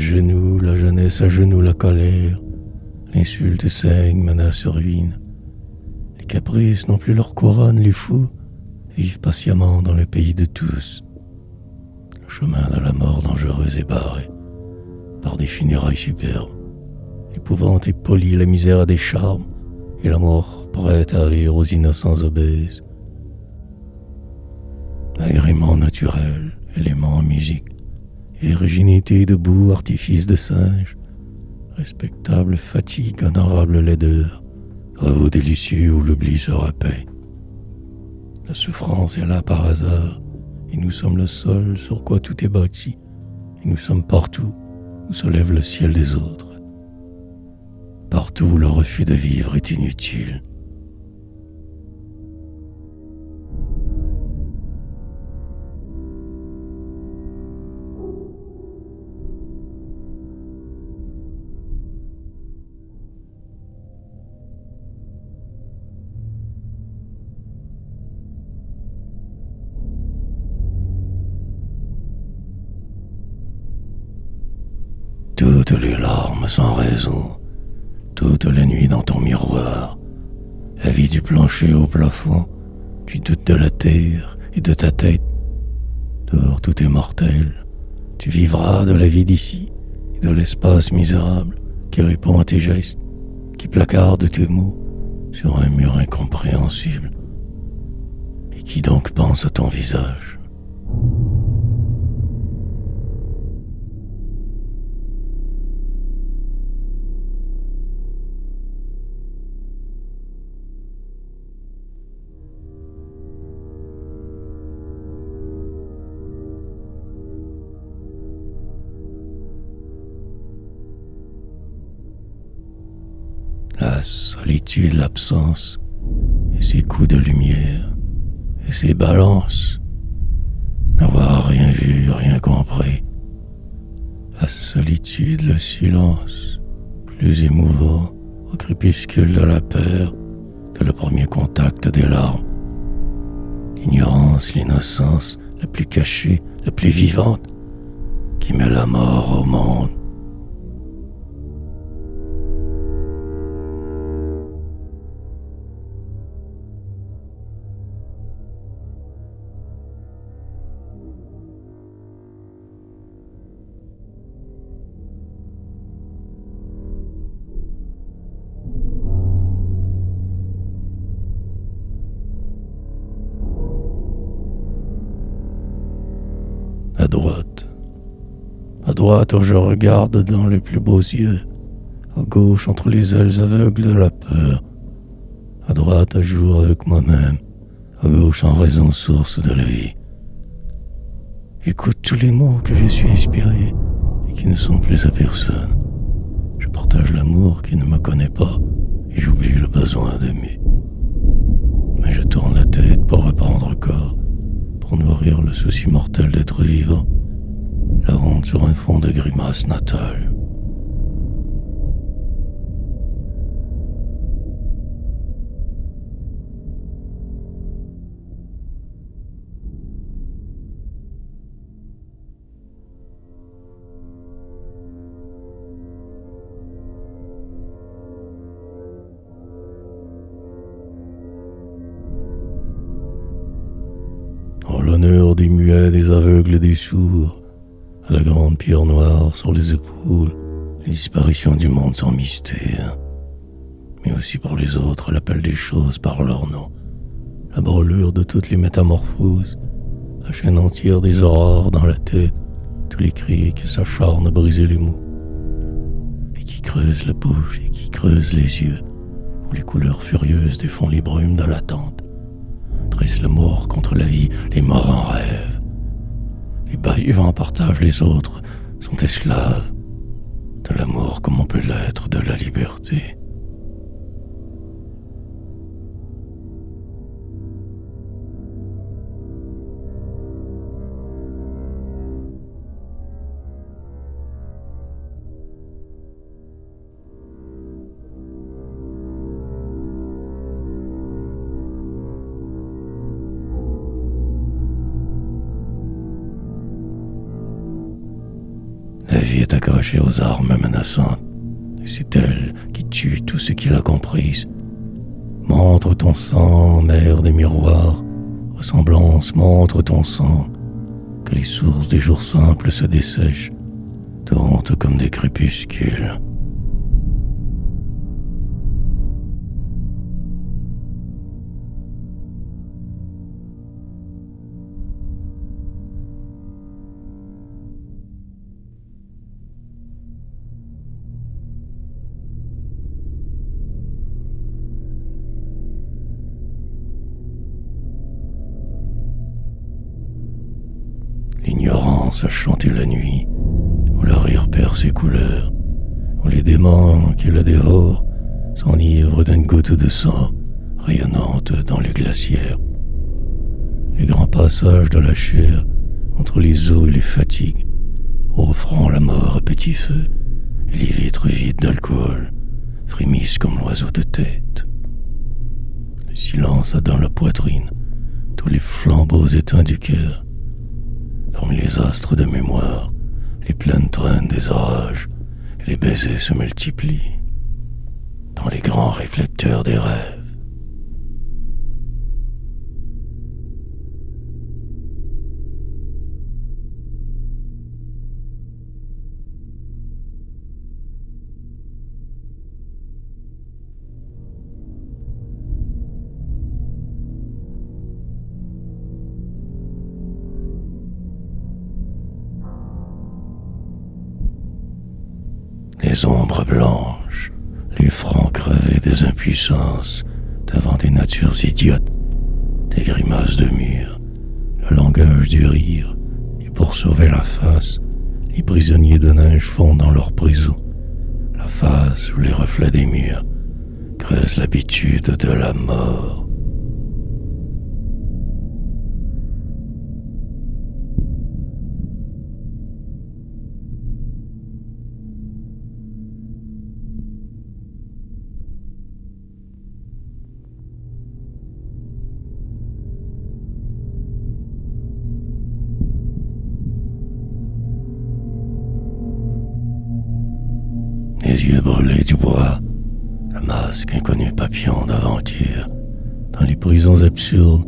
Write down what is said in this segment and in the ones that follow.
genoux, la jeunesse à genoux, la colère. L'insulte saigne, menace ruine. Les caprices n'ont plus leur couronne, les fous vivent patiemment dans le pays de tous. Le chemin de la mort dangereuse est barré par des funérailles superbes. L'épouvante est polie, la misère a des charmes, et la mort prête à rire aux innocents obèses. Agrément naturel, élément en musique, virginité debout, artifice de singe, respectable fatigue, honorable laideur, travaux délicieux où l'oubli se paix. La souffrance est là par hasard, et nous sommes le sol sur quoi tout est bâti, et nous sommes partout où se lève le ciel des autres, partout où le refus de vivre est inutile. Toutes les larmes sans raison, toutes les nuits dans ton miroir, la vie du plancher au plafond, tu doutes de la terre et de ta tête. Dehors tout est mortel, tu vivras de la vie d'ici et de l'espace misérable qui répond à tes gestes, qui placarde tes mots sur un mur incompréhensible. Et qui donc pense à ton visage? La solitude, l'absence, et ses coups de lumière, et ses balances, n'avoir rien vu, rien compris. La solitude, le silence, plus émouvant au crépuscule de la peur que le premier contact des larmes. L'ignorance, l'innocence, la plus cachée, la plus vivante, qui met la mort au monde. À droite. À droite où je regarde dans les plus beaux yeux. À gauche entre les ailes aveugles de la peur. À droite à jour avec moi-même. À gauche en raison source de la vie. J'écoute tous les mots que je suis inspiré et qui ne sont plus à personne. Je partage l'amour qui ne me connaît pas et j'oublie le besoin d'aimer. Mais je tourne la tête pour reprendre corps, pour nourrir le souci mortel d'être vivant, la honte sur un fond de grimace natale. En l'honneur des muets, des aveugles et des sourds, à la grande pierre noire sur les épaules, les disparitions du monde sans mystère. Mais aussi pour les autres, l'appel des choses par leur nom, la brûlure de toutes les métamorphoses, la chaîne entière des aurores dans la tête, tous les cris qui s'acharnent à briser les mots, et qui creusent la bouche et qui creusent les yeux, où les couleurs furieuses défont les brumes de l'attente, dressent le mort contre la vie, les morts en rêve. Les bas vivants partagent les autres, sont esclaves de l'amour comme on peut l'être de la liberté. La vie est accrochée aux armes menaçantes, et c'est elle qui tue tout ce qui la comprise. Montre ton sang, mère des miroirs, ressemblance, montre ton sang, que les sources des jours simples se dessèchent, de honte comme des crépuscules. L'ignorance a chanté la nuit, où le rire perd ses couleurs, où les démons qui la dévorent s'enivrent d'une goutte de sang rayonnante dans les glacières. Les grands passages de la chair entre les os et les fatigues, offrant la mort à petit feu, et les vitres vides d'alcool frémissent comme l'oiseau de tête. Le silence a dans la poitrine tous les flambeaux éteints du cœur. Parmi les astres de mémoire, les plaines traînent des orages, et les baisers se multiplient dans les grands réflecteurs des rêves. Les ombres blanches, les francs crevés des impuissances devant des natures idiotes, des grimaces de mur, le langage du rire, et pour sauver la face, les prisonniers de neige font dans leur prison, la face où les reflets des murs creusent l'habitude de la mort. Les yeux brûlés du bois, le masque inconnu papillon d'avant-hier, dans les prisons absurdes,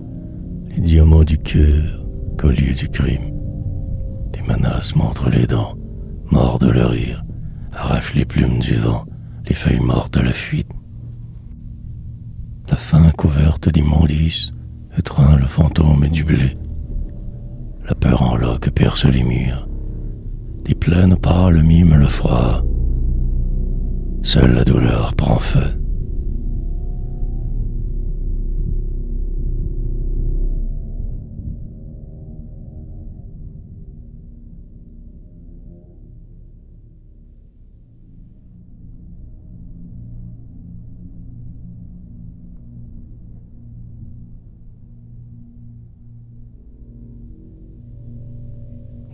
les diamants du cœur, colliers du crime. Des menaces montrent les dents, mordent le rire, arrachent les plumes du vent, les feuilles mortes de la fuite. La faim couverte d'immondices étreint le fantôme du blé. La peur en loques perce les murs. Des plaines pâles miment le froid. Seule la douleur prend feu.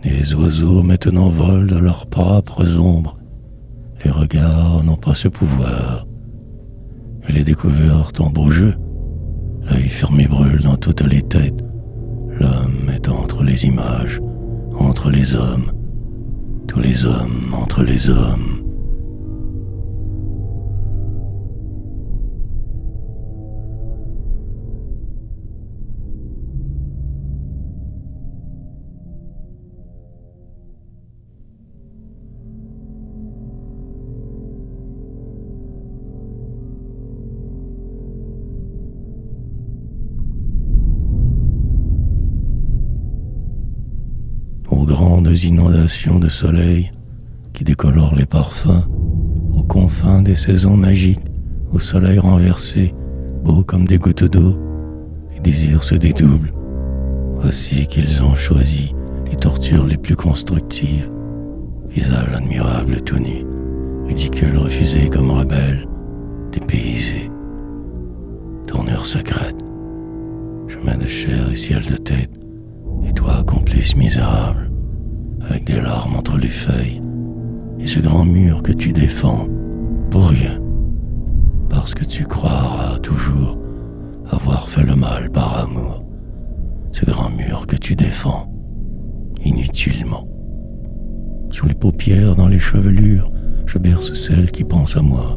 Les oiseaux maintenant volent de leurs propres ombres. Les regards n'ont pas ce pouvoir. Et les découvertes ont beau jeu. L'œil fermé brûle dans toutes les têtes. L'homme est entre les images, entre les hommes. Tous les hommes entre les hommes. Aux grandes inondations de soleil qui décolorent les parfums, aux confins des saisons magiques, au soleil renversé, beau comme des gouttes d'eau, les désirs se dédoublent. Voici qu'ils ont choisi les tortures les plus constructives, visage admirable tout nu, ridicule refusé comme rebelle, dépaysé, tournure secrète, chemin de chair et ciel de tête, et toi complice misérable, avec des larmes entre les feuilles, et ce grand mur que tu défends, pour rien, parce que tu croiras toujours avoir fait le mal par amour, ce grand mur que tu défends, inutilement, Sous les paupières, dans les chevelures, je berce celles qui pensent à moi.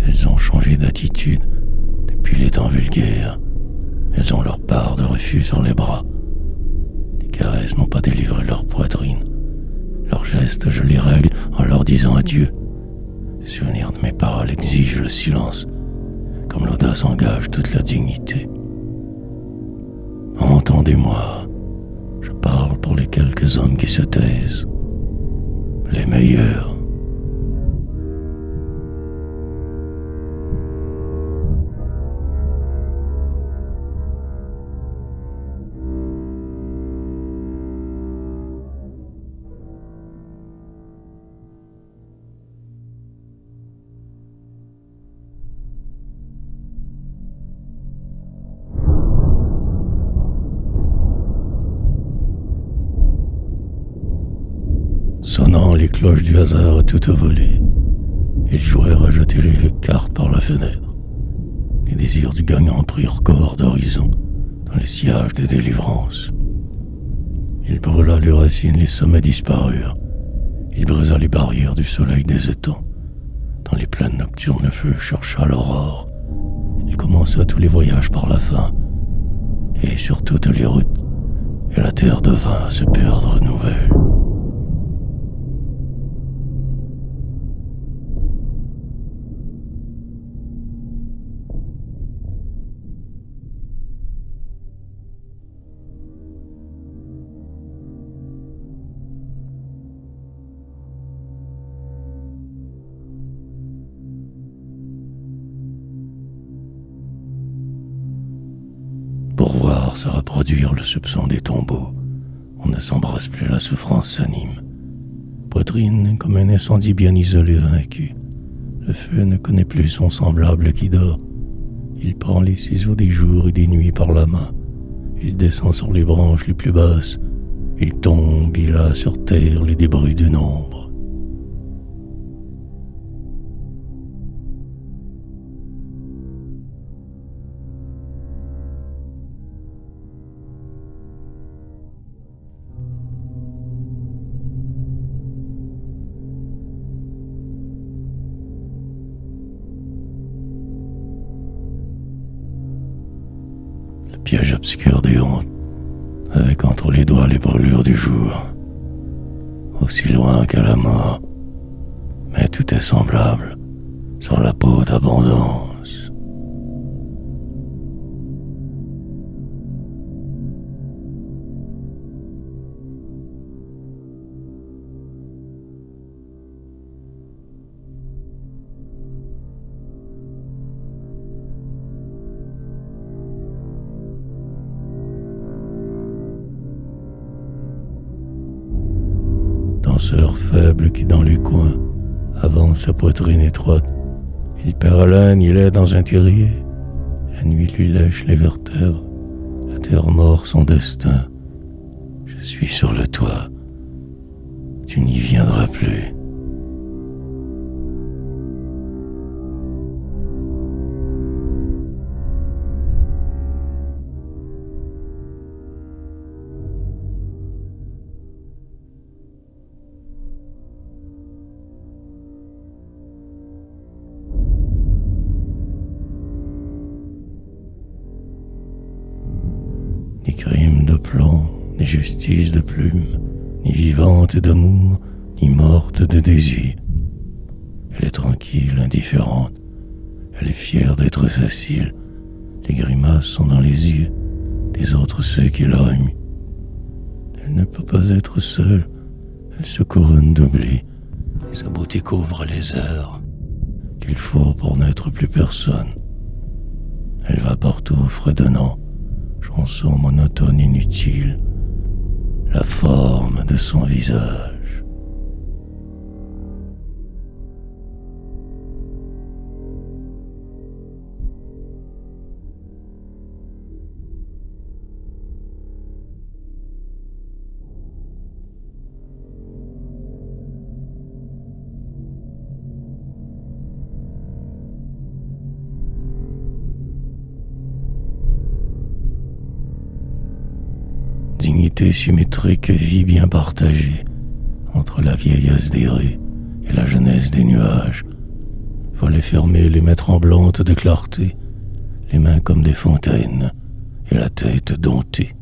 Elles ont changé d'attitude depuis les temps vulgaires. Elles ont leur part de refus sur les bras. Les caresses n'ont pas délivré leur poitrine. Leurs gestes, je les règle en leur disant adieu. Le souvenir de mes paroles exige le silence, comme l'audace engage toute la dignité. Entendez-moi, je parle pour les quelques hommes qui se taisent, les meilleurs. Sonnant les cloches du hasard à toute volée, ils jouèrent à jeter les cartes par la fenêtre. Les désirs du gagnant prirent corps d'horizon dans les sillages des délivrances. Il brûla les racines, les sommets disparurent. Il brisa les barrières du soleil des étangs. Dans les plaines nocturnes, le feu chercha l'aurore. Il commença tous les voyages par la faim, et sur toutes les routes, et la terre devint à se perdre nouvelle. Pour voir se reproduire le soupçon des tombeaux, on ne s'embrasse plus, la souffrance s'anime. Poitrine comme un incendie bien isolé vaincu. Le feu ne connaît plus son semblable qui dort. Il prend les ciseaux des jours et des nuits par la main. Il descend sur les branches les plus basses. Il tombe, il a sur terre les débris du nombre. Piège obscur des hontes, avec entre les doigts les brûlures du jour, aussi loin qu'à la mort, mais tout est semblable sur la peau d'abondance. Danseur faible qui dans les coins avance sa poitrine étroite. Il perd haleine, il est dans un terrier. La nuit lui lèche les vertèbres. La terre mord son destin. Je suis sur le toit. Tu n'y viendras plus. Ni crime de plomb, ni justice de plume, ni vivante d'amour, ni morte de désir. Elle est tranquille, indifférente. Elle est fière d'être facile. Les grimaces sont dans les yeux des autres ceux qui l'aiment. Elle ne peut pas être seule. Elle se couronne d'oubli. Et sa beauté couvre les heures qu'il faut pour n'être plus personne. Elle va partout fredonnant, chanson monotone inutile, la forme de son visage. Dignité symétrique, vie bien partagée, entre la vieillesse des rues et la jeunesse des nuages. Fallait fermer les mains tremblantes de clarté, les mains comme des fontaines et la tête domptée.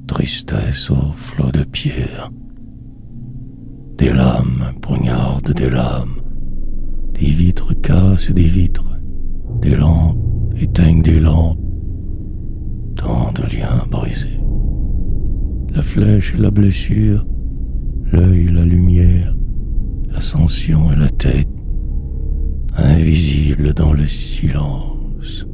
Tristesse au flot de pierre. Des lames poignardent des lames, des vitres cassent des vitres, des lampes éteignent des lampes, tant de liens brisés. La flèche et la blessure, l'œil et la lumière, l'ascension et la tête, invisibles dans le silence.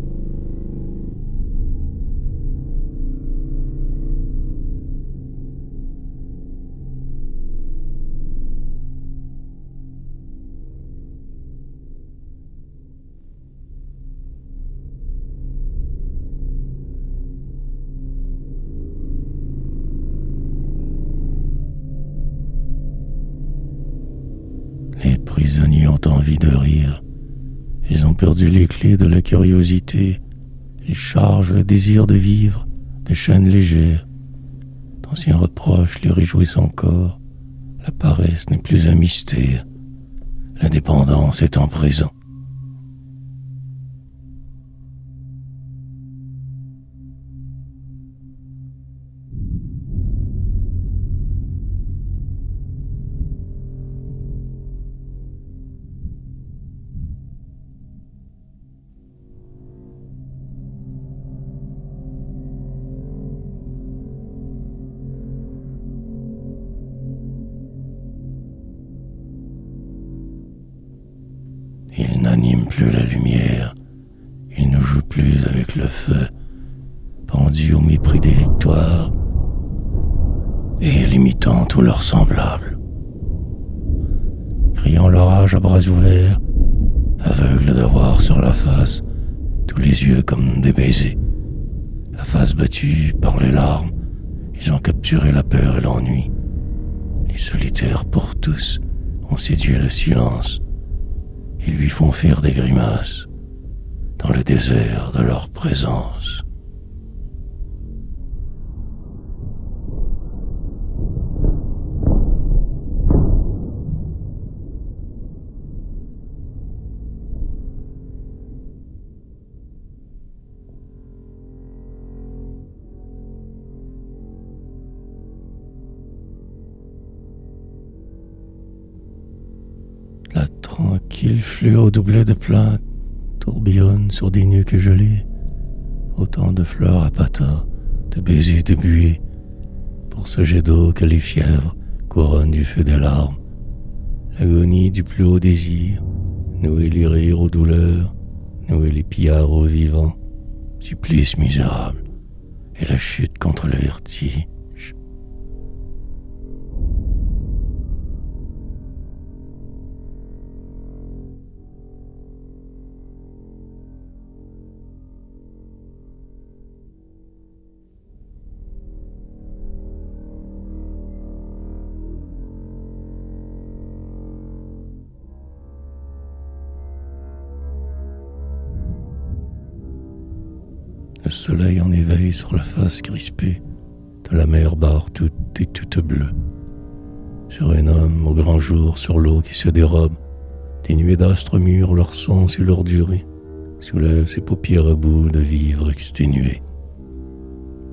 Les prisonniers ont envie de rire. Ils ont perdu les clés de la curiosité. Ils chargent le désir de vivre de chaînes légères. D'anciens reproches les réjouissent encore. La paresse n'est plus un mystère. L'indépendance est en présent. Ils n'animent plus la lumière, ils ne jouent plus avec le feu, pendus au mépris des victoires et limitant tous leurs semblables. Criant leur rage à bras ouverts, aveugles de voir sur la face tous les yeux comme des baisers. La face battue par les larmes, ils ont capturé la peur et l'ennui. Les solitaires pour tous ont séduit le silence. Ils lui font faire des grimaces dans le désert de leur présence. La tranquille fluo doublée de plaintes tourbillonne sur des nuques gelées, autant de fleurs à patins, de baisers de buée, pour ce jet d'eau que les fièvres couronnent du feu des larmes. L'agonie du plus haut désir, nouer les rires aux douleurs, nouer les pillards aux vivants, supplice misérable, et la chute contre le vertige. Le soleil en éveil sur la face crispée de la mer barre toute et toute bleue. Sur un homme au grand jour, sur l'eau qui se dérobe, des nuées d'astres mûrs leur sens et leur durée, soulèvent ses paupières à bout de vivre exténuées.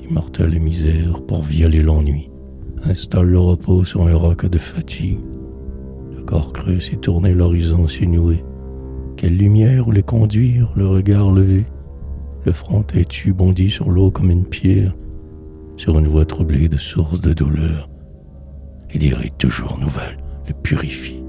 L'immortelle misère, pour violer l'ennui, installe le repos sur un roc de fatigue. Le corps creux s'est tourné, l'horizon sinué. Quelle lumière où les conduire, le regard levé. Le front têtu bondit sur l'eau comme une pierre, sur une voie troublée de sources de douleur, et des rites toujours nouvelles le purifient.